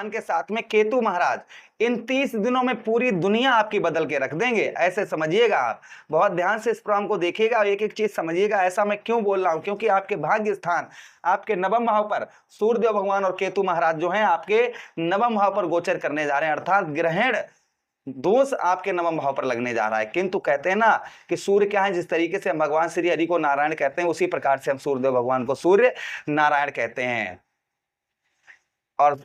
भगवान के साथ में केतु महाराज इन 30 दिनों में पूरी दुनिया आपकी बदल के रख देंगे, ऐसे समझिएगा। आप बहुत ध्यान से इस प्रोग्राम को देखिएगा और एक एक चीज समझिएगा। ऐसा मैं क्यों बोल रहा हूं, क्योंकि आपके भाग्य स्थान आपके नवम भाव पर सूर्यदेव भगवान और केतु महाराज जो हैं आपके नवम भाव पर गोचर करने जा रहे हैं, अर्थात ग्रहण दोष आपके नवम भाव पर लगने जा रहा है। किंतु कहते हैं ना कि सूर्य क्या है, जिस तरीके से हम भगवान श्री हरि को नारायण कहते हैं, उसी प्रकार से हम सूर्यदेव भगवान को सूर्य नारायण कहते हैं। और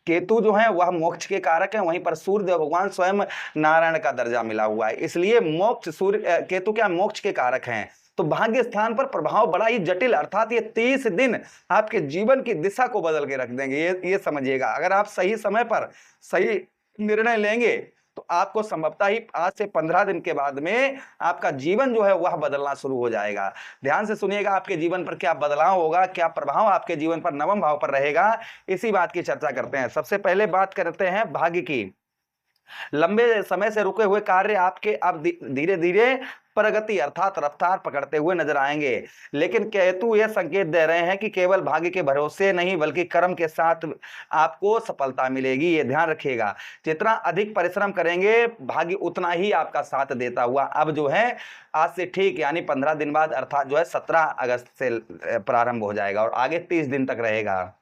केतु जो है वह मोक्ष के कारक है, वहीं पर सूर्यदेव भगवान स्वयं नारायण का दर्जा मिला हुआ है, इसलिए मोक्ष सूर्य केतु क्या मोक्ष के कारक हैं। तो भाग्य स्थान पर प्रभाव बड़ा ही जटिल, अर्थात ये 30 दिन आपके जीवन की दिशा को बदल के रख देंगे, ये समझिएगा। अगर आप सही समय पर सही निर्णय लेंगे तो आपको संभवतः ही आज से 15 दिन के बाद में आपका जीवन जो है वह बदलना शुरू हो जाएगा। ध्यान से सुनिएगा, आपके जीवन पर क्या बदलाव होगा, क्या प्रभाव आपके जीवन पर नवम भाव पर रहेगा, इसी बात की चर्चा करते हैं। सबसे पहले बात करते हैं भाग्य की। लंबे समय से रुके हुए कार्य आपके अब धीरे धीरे प्रगति अर्थात रफ्तार पकड़ते हुए नजर आएंगे। लेकिन केतु यह संकेत दे रहे हैं कि केवल भाग्य के भरोसे नहीं बल्कि कर्म के साथ आपको सफलता मिलेगी, ये ध्यान रखिएगा। जितना अधिक परिश्रम करेंगे भाग्य उतना ही आपका साथ देता हुआ अब जो है आज से ठीक यानी 15 दिन बाद अर्थात जो है 17 अगस्त से प्रारंभ हो जाएगा और आगे 30 दिन तक रहेगा।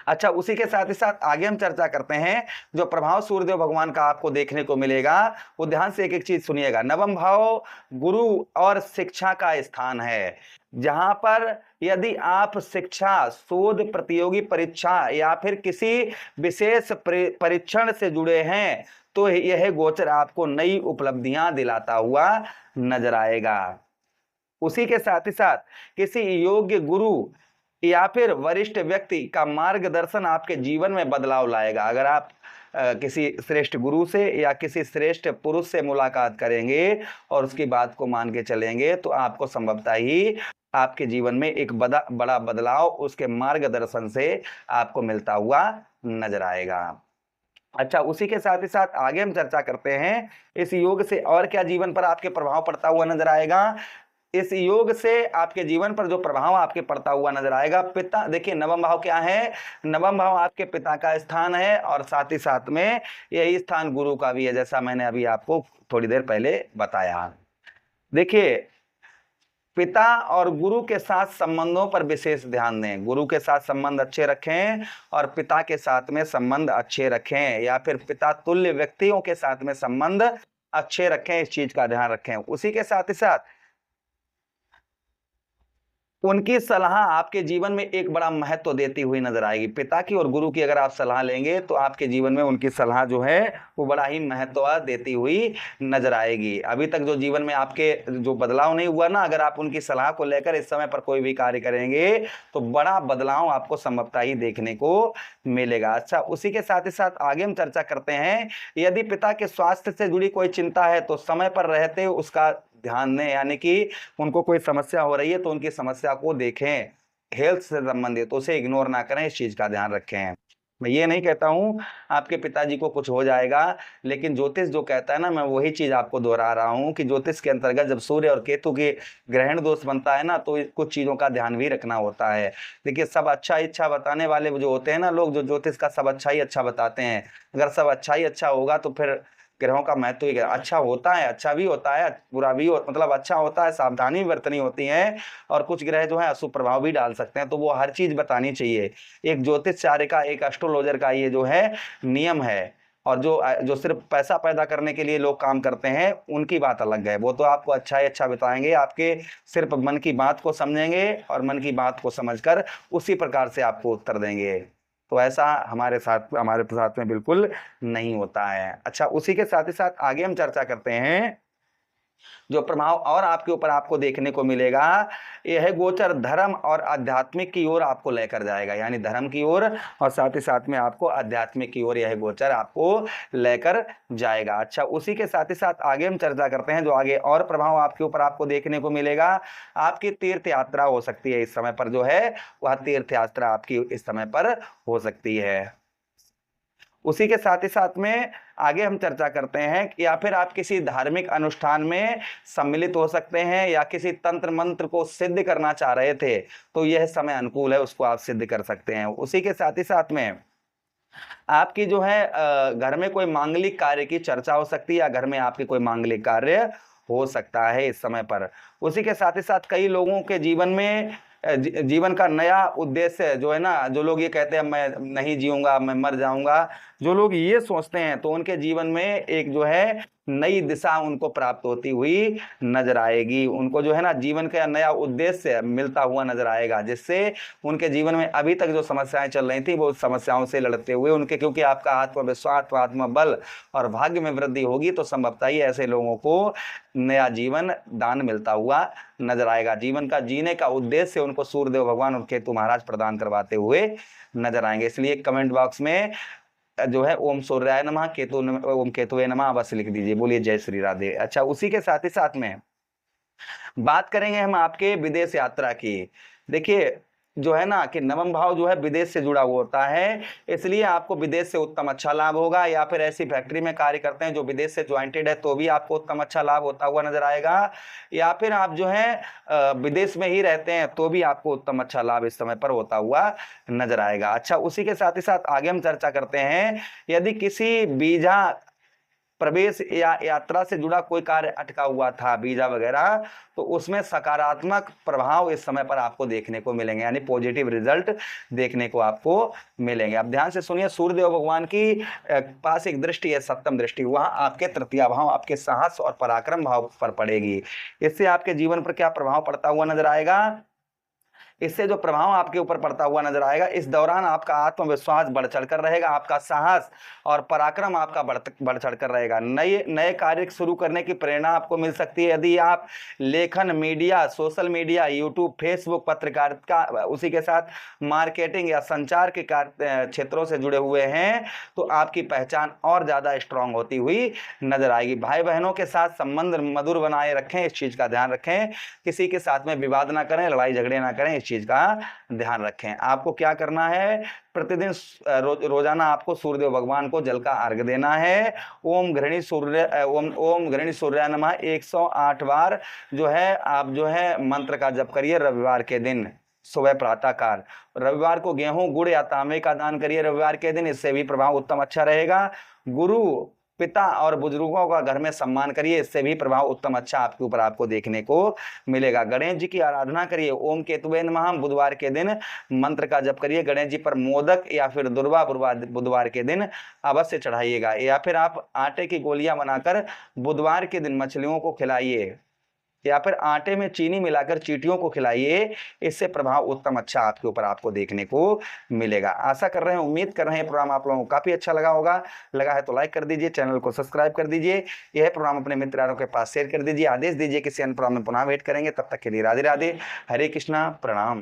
अच्छा, उसी के साथ ही साथ आगे हम चर्चा करते हैं जो प्रभाव सूर्यदेव भगवान का आपको देखने को मिलेगा, वो ध्यान से एक एक चीज सुनिएगा। नवम भाव गुरु और शिक्षा का स्थान है, जहां पर यदि आप शिक्षा, शोध, प्रतियोगी परीक्षा या फिर किसी विशेष परीक्षण से जुड़े हैं तो यह गोचर आपको नई उपलब्धियां दिलाता हुआ नजर आएगा। उसी के साथ ही साथ किसी योग्य गुरु या फिर वरिष्ठ व्यक्ति का मार्गदर्शन आपके जीवन में बदलाव लाएगा। अगर आप किसी श्रेष्ठ गुरु से या किसी श्रेष्ठ पुरुष से मुलाकात करेंगे और उसकी बात को मान के चलेंगे तो आपको संभवतः ही आपके जीवन में एक बड़ा बदलाव उसके मार्गदर्शन से आपको मिलता हुआ नजर आएगा। अच्छा, उसी के साथ ही साथ आगे हम चर्चा करते हैं इस योग से और क्या जीवन पर आपके प्रभाव पड़ता हुआ नजर आएगा। इस योग से आपके जीवन पर जो प्रभाव आपके पड़ता हुआ नजर आएगा, पिता, देखिए नवम भाव क्या है, नवम भाव आपके पिता का स्थान है और साथ ही साथ में यही स्थान गुरु का भी है, जैसा मैंने अभी आपको थोड़ी देर पहले बताया। देखिए, पिता और गुरु के साथ संबंधों पर विशेष ध्यान दें। गुरु के साथ संबंध अच्छे रखें और पिता के साथ में संबंध अच्छे रखें, या फिर पिता तुल्य व्यक्तियों के साथ में संबंध अच्छे रखें, इस चीज का ध्यान रखें। उसी के साथ ही साथ उनकी सलाह आपके जीवन में एक बड़ा महत्व देती हुई नजर आएगी। पिता की और गुरु की अगर आप सलाह लेंगे तो आपके जीवन में उनकी सलाह जो है वो बड़ा ही महत्व देती हुई नजर आएगी। अभी तक जो जीवन में आपके जो बदलाव नहीं हुआ ना, अगर आप उनकी सलाह को लेकर इस समय पर कोई भी कार्य करेंगे तो बड़ा बदलाव आपको संभवतः ही देखने को मिलेगा। अच्छा, उसी के साथ ही साथ आगे हम चर्चा करते हैं, यदि पिता के स्वास्थ्य से जुड़ी कोई चिंता है तो समय पर रहते उसका ध्यान दें, यानी कि उनको कोई समस्या हो रही है तो उनकी समस्या को देखें, हेल्थ से संबंधित, उसे इग्नोर ना करें, इस चीज का ध्यान रखें। मैं ये नहीं कहता हूं आपके पिताजी को कुछ हो जाएगा, लेकिन ज्योतिष जो कहता है ना, मैं वही चीज आपको दोहरा रहा हूं कि ज्योतिष के अंतर्गत जब सूर्य और केतु के ग्रहण दोष बनता है ना तो कुछ चीजों का ध्यान भी रखना होता है। देखिए, सब अच्छा इच्छा बताने वाले जो होते हैं ना लोग, जो ज्योतिष का सब अच्छा ही अच्छा बताते हैं, अगर सब अच्छा ही अच्छा होगा तो फिर ग्रहों का महत्व ही अच्छा होता है, अच्छा भी होता है, बुरा भी मतलब अच्छा होता है, सावधानी बरतनी होती है, और कुछ ग्रह जो है अशुभ प्रभाव भी डाल सकते हैं, तो वो हर चीज बतानी चाहिए। एक ज्योतिषचार्य का, एक एस्ट्रोलॉजर का ये जो है नियम है। और जो सिर्फ पैसा पैदा करने के लिए लोग काम करते हैं उनकी बात अलग है, वो तो आपको अच्छा ही अच्छा बताएंगे, आपके सिर्फ मन की बात को समझेंगे और मन की बात को समझकर उसी प्रकार से आपको उत्तर देंगे। तो ऐसा हमारे साथ में बिल्कुल नहीं होता है। अच्छा, उसी के साथ ही साथ आगे हम चर्चा करते हैं जो प्रभाव और आपके ऊपर आपको देखने को मिलेगा, यह गोचर धर्म और आध्यात्मिक की ओर आपको लेकर जाएगा, यानी धर्म की ओर और साथ ही साथ में आपको आध्यात्मिक की ओर यह गोचर आपको लेकर जाएगा। अच्छा, उसी के साथ ही साथ आगे हम चर्चा करते हैं जो आगे और प्रभाव आपके ऊपर आपको देखने को मिलेगा। आपकी तीर्थ यात्रा हो सकती है इस समय पर, जो है वह तीर्थ यात्रा आपकी इस समय पर हो सकती है। उसी के साथ ही साथ में आगे हम चर्चा करते हैं कि या फिर आप किसी धार्मिक अनुष्ठान में सम्मिलित हो सकते हैं, या किसी तंत्र मंत्र को सिद्ध करना चाह रहे थे तो यह समय अनुकूल है, उसको आप सिद्ध कर सकते हैं। उसी के साथ ही साथ में आपकी जो है घर में कोई मांगलिक कार्य की चर्चा हो सकती है, या घर में आपके कोई मांगलिक कार्य हो सकता है इस समय पर। उसी के साथ ही साथ कई लोगों के जीवन में जीवन का नया उद्देश्य जो है ना, जो लोग ये कहते हैं मैं नहीं जीऊंगा, मैं मर जाऊंगा, जो लोग ये सोचते हैं तो उनके जीवन में एक जो है नई दिशा उनको प्राप्त होती हुई नजर आएगी। उनको जो है ना जीवन का नया उद्देश्य मिलता हुआ नजर आएगा, जिससे उनके जीवन में अभी तक जो समस्याएं चल रही थी वो समस्याओं से लड़ते हुए उनके, क्योंकि आपका आत्मविश्वास, आत्मबल और भाग्य में वृद्धि होगी तो संभवतः ही ऐसे लोगों को नया जीवन दान मिलता हुआ नजर आएगा। जीवन का जीने का उद्देश्य उनको सूर्यदेव भगवान और केतु महाराज प्रदान करवाते हुए नजर आएंगे। इसलिए कमेंट बॉक्स में जो है ओम सूर्याय नमः, ओम केतुवे नमः अवश्य लिख दीजिए। बोलिए जय श्री राधे। अच्छा, उसी के साथ ही साथ में बात करेंगे हम आपके विदेश यात्रा की। देखिए जो है ना कि नवम भाव जो है विदेश से जुड़ा हुआ होता है, इसलिए आपको विदेश से उत्तम अच्छा लाभ होगा, या फिर ऐसी फैक्ट्री में कार्य करते हैं जो विदेश से ज्वाइंटेड है तो भी आपको उत्तम अच्छा लाभ होता हुआ नजर आएगा, या फिर आप जो है विदेश में ही रहते हैं तो भी आपको उत्तम अच्छा लाभ इस समय पर होता हुआ नजर आएगा। अच्छा, उसी के साथ ही साथ आगे हम चर्चा करते हैं, यदि किसी वीजा प्रवेश या यात्रा से जुड़ा कोई कार्य अटका हुआ था, वीजा वगैरह, तो उसमें सकारात्मक प्रभाव इस समय पर आपको देखने को मिलेंगे, यानी पॉजिटिव रिजल्ट देखने को आपको मिलेंगे। अब ध्यान से सुनिए, सूर्यदेव भगवान की पास एक दृष्टि है, सप्तम दृष्टि, वहां आपके तृतीय भाव, आपके साहस और पराक्रम भाव पर पड़ेगी। इससे आपके जीवन पर क्या प्रभाव पड़ता हुआ नजर आएगा? इससे जो प्रभाव आपके ऊपर पड़ता हुआ नजर आएगा, इस दौरान आपका आत्मविश्वास बढ़ चढ़कर रहेगा, आपका साहस और पराक्रम आपका बढ़ चढ़कर रहेगा। नए नए कार्य शुरू करने की प्रेरणा आपको मिल सकती है। यदि आप लेखन, media, social media, YouTube, Facebook, पत्रकारिता, उसी के साथ मार्केटिंग या संचार के क्षेत्रों से जुड़े हुए हैं तो आपकी पहचान और ज्यादा स्ट्रांग होती हुई नजर आएगी। भाई बहनों के साथ संबंध मधुर बनाए रखें, इस चीज का ध्यान रखें। किसी के साथ में विवाद ना करें, लड़ाई झगड़े ना करें, चीज का ध्यान रखें। आपको क्या करना है? प्रतिदिन रोजाना आपको सूर्यदेव भगवान को जल का अर्घ देना है। ओम घृणी सूर्याय नमः 108 बार जो है आप जो है मंत्र का जप करिए रविवार के दिन सुबह प्रातःकाल। रविवार को गेहूं, गुड़ या तांबे का दान करिए रविवार के दिन, इससे भी प्रभाव उत्तम अच्छा रहेगा। गुरु, पिता और बुजुर्गों का घर में सम्मान करिए, इससे भी प्रभाव उत्तम अच्छा आपके ऊपर आपको देखने को मिलेगा। गणेश जी की आराधना करिए। ओम केतुवे नमः बुधवार के दिन मंत्र का जप करिए। गणेश जी पर मोदक या फिर दुर्वा बुधवार के दिन अवश्य चढ़ाइएगा, या फिर आप आटे की गोलियां बनाकर बुधवार के दिन मछलियों को खिलाइए, या फिर आटे में चीनी मिलाकर चींटियों को खिलाइए। इससे प्रभाव उत्तम अच्छा आपके ऊपर आपको देखने को मिलेगा। आशा कर रहे हैं, उम्मीद कर रहे हैं प्रोग्राम आप लोगों को काफी अच्छा लगा होगा। लगा है तो लाइक कर दीजिए, चैनल को सब्सक्राइब कर दीजिए। यह प्रोग्राम अपने मित्रों के पास शेयर कर दीजिए। आदेश दीजिए किसी अन्य प्रोग्राम में पुनः वेट करेंगे। तब तक के लिए राधे राधे, हरे कृष्णा, प्रणाम।